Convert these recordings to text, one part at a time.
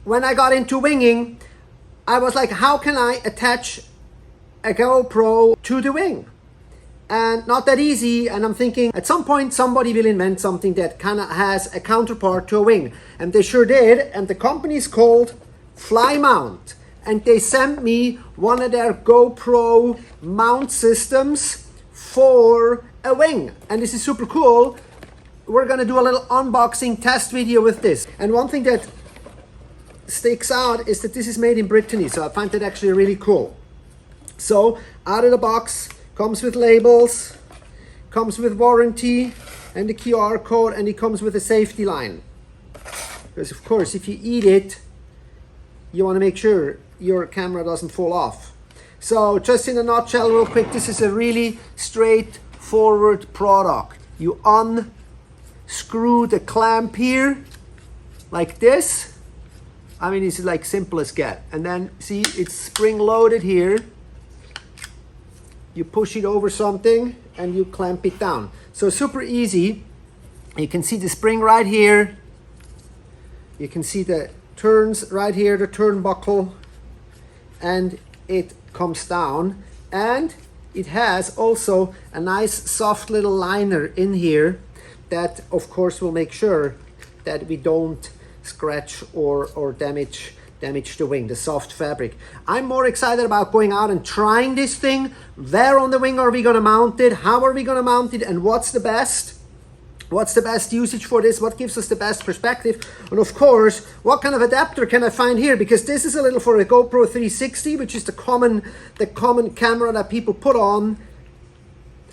when I got into winging, I was like, how can I attach a GoPro to the wing? And not that easy. And I'm thinking at some point somebody will invent something that kind of has a counterpart to a wing. And they sure did. And the company is called Flymount. And they sent me one of their GoPro mount systems for a wing. And this is super cool. We're gonna do a little unboxing test video with this. And one thing that sticks out is that this is made in Brittany. So I find that actually really cool. So out of the box, comes with labels, comes with warranty and the QR code, and it comes with a safety line. Because of course, if you eat it, you want to make sure your camera doesn't fall off. So just in a nutshell real quick, this is a really straightforward product. You unscrew the clamp here like this. I mean, it's like simple as get. And then see, it's spring loaded here. You push it over something and you clamp it down. So super easy. You can see the spring right here. You can see the turns right here, the turnbuckle, and it comes down. And it has also a nice soft little liner in here that of course will make sure that we don't scratch or damage the wing, the soft fabric. I'm more excited about going out and trying this thing. Where on the wing are we going to mount it? How are we going to mount it? And what's the best usage for this? What gives us the best perspective? And of course, what kind of adapter can I find here? Because this is a little for a GoPro 360, which is the common camera that people put on.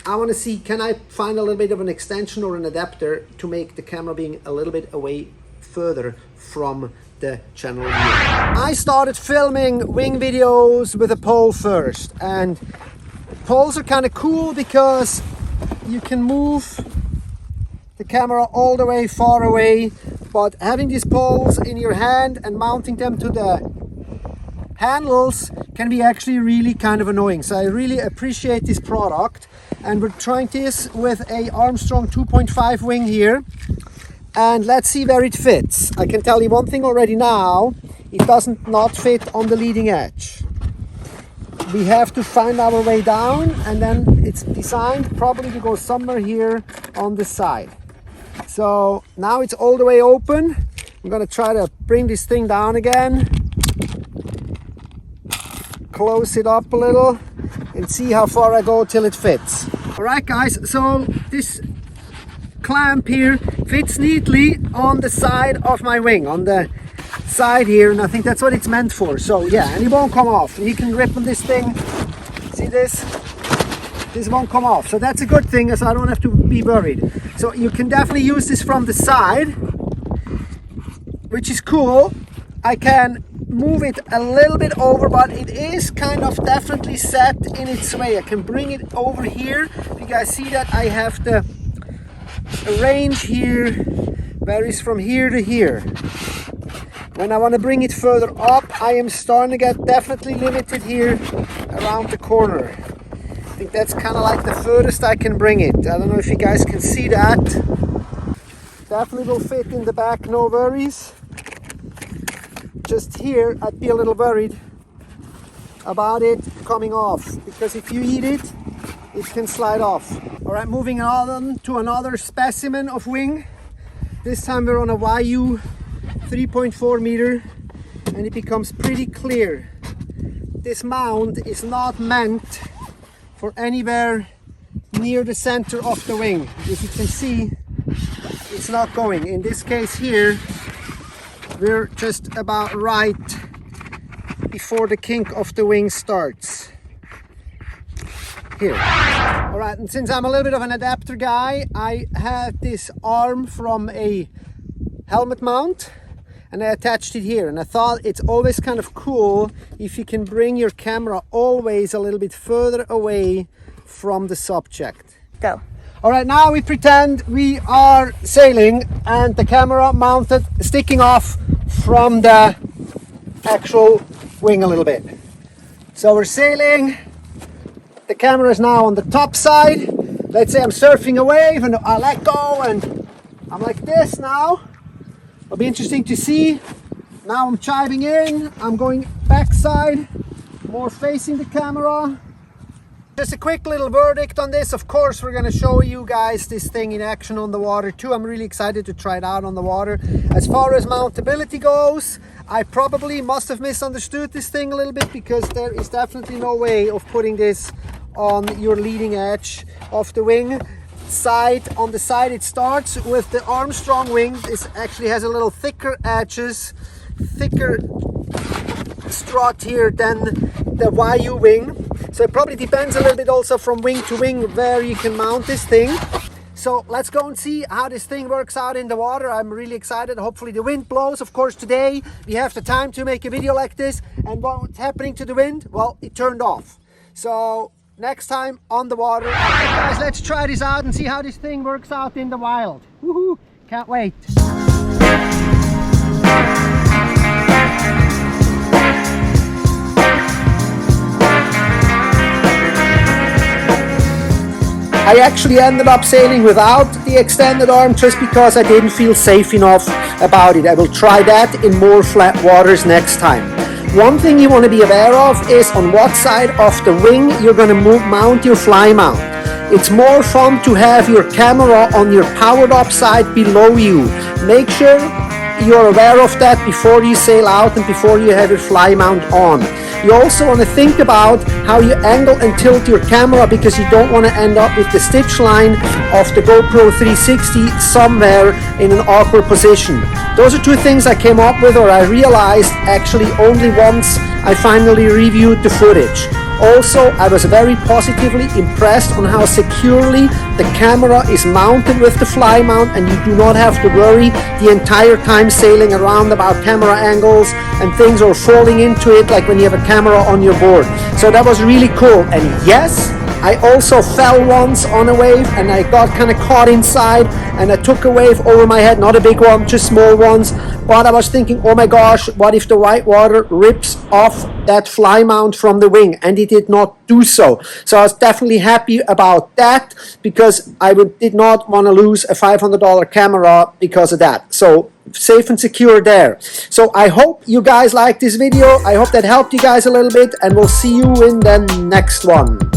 I want to see, can I find a little bit of an extension or an adapter to make the camera being a little bit away further from the general view. I started filming wing videos with a pole first, and poles are kind of cool because you can move the camera all the way far away, but having these poles in your hand and mounting them to the handles can be actually really kind of annoying. So I really appreciate this product, and we're trying this with a Armstrong 2.5 wing here. And let's see where it fits. I can tell you one thing already now, it doesn't not fit on the leading edge. We have to find our way down, and then it's designed probably to go somewhere here on the side. So now it's all the way open. I'm gonna try to bring this thing down again, close it up a little, and see how far I go till it fits. All right guys, so this clamp here fits neatly on the side of my wing, on the side here, and I think that's what it's meant for. So yeah, and it won't come off. You can grip on this thing, see this won't come off, so that's a good thing, as I don't have to be worried. So you can definitely use this from the side, which is cool. I can move it a little bit over, but it is kind of definitely set in its way. I can bring it over here. You guys see that I have the range here varies from here to here. When I want to bring it further up, I am starting to get definitely limited here around the corner. I think that's kind of like the furthest I can bring it. I don't know if you guys can see that. Definitely will fit in the back, no worries. Just here, I'd be a little worried about it coming off, because if you eat it, it can slide off. All right, moving on to another specimen of wing. This time we're on a YU 3.4 meter, and it becomes pretty clear. This mount is not meant for anywhere near the center of the wing. As you can see, it's not going. In this case here, we're just about right before the kink of the wing starts. Here. All right, and since I'm a little bit of an adapter guy, I had this arm from a helmet mount and I attached it here, and I thought it's always kind of cool if you can bring your camera always a little bit further away from the subject. Go. All right, now we pretend we are sailing and the camera mounted, sticking off from the actual wing a little bit. So we're sailing. The camera is now on the top side. Let's say I'm surfing a wave and I let go and I'm like this now. It'll be interesting to see Now I'm chiving in, I'm going backside, more facing the camera. Just a quick little verdict on this. Of course, we're going to show you guys this thing in action on the water too. I'm really excited to try it out on the water. As far as mountability goes, I probably must have misunderstood this thing a little bit, because there is definitely no way of putting this on your leading edge of the wing. On the side it starts with the Armstrong wing. This actually has a little thicker edges, thicker strut here than the YU wing. So it probably depends a little bit also from wing to wing where you can mount this thing. So let's go and see how this thing works out in the water. I'm really excited. Hopefully the wind blows. Of course, today we have the time to make a video like this. And what's happening to the wind? Well, it turned off. So next time on the water. Okay, guys, let's try this out and see how this thing works out in the wild. Woohoo! Can't wait. I actually ended up sailing without the extended arm just because I didn't feel safe enough about it. I will try that in more flat waters next time. One thing you want to be aware of is on what side of the wing you're going to mount your fly mount. It's more fun to have your camera on your powered up side below you. Make sure you're aware of that before you sail out and before you have your fly mount on. You also want to think about how you angle and tilt your camera, because you don't want to end up with the stitch line of the GoPro 360 somewhere in an awkward position. Those are two things I came up with, or I realized actually only once I finally reviewed the footage. Also, I was very positively impressed on how securely the camera is mounted with the fly mount, and you do not have to worry the entire time sailing around about camera angles and things or falling into it like when you have a camera on your board. So that was really cool. And yes, I also fell once on a wave and I got kind of caught inside and I took a wave over my head, not a big one, just small ones. But I was thinking, oh my gosh, what if the white water rips off that fly mount from the wing? And it did not do so. So I was definitely happy about that, because I did not want to lose a $500 camera because of that. So safe and secure there. So I hope you guys liked this video. I hope that helped you guys a little bit, and we'll see you in the next one.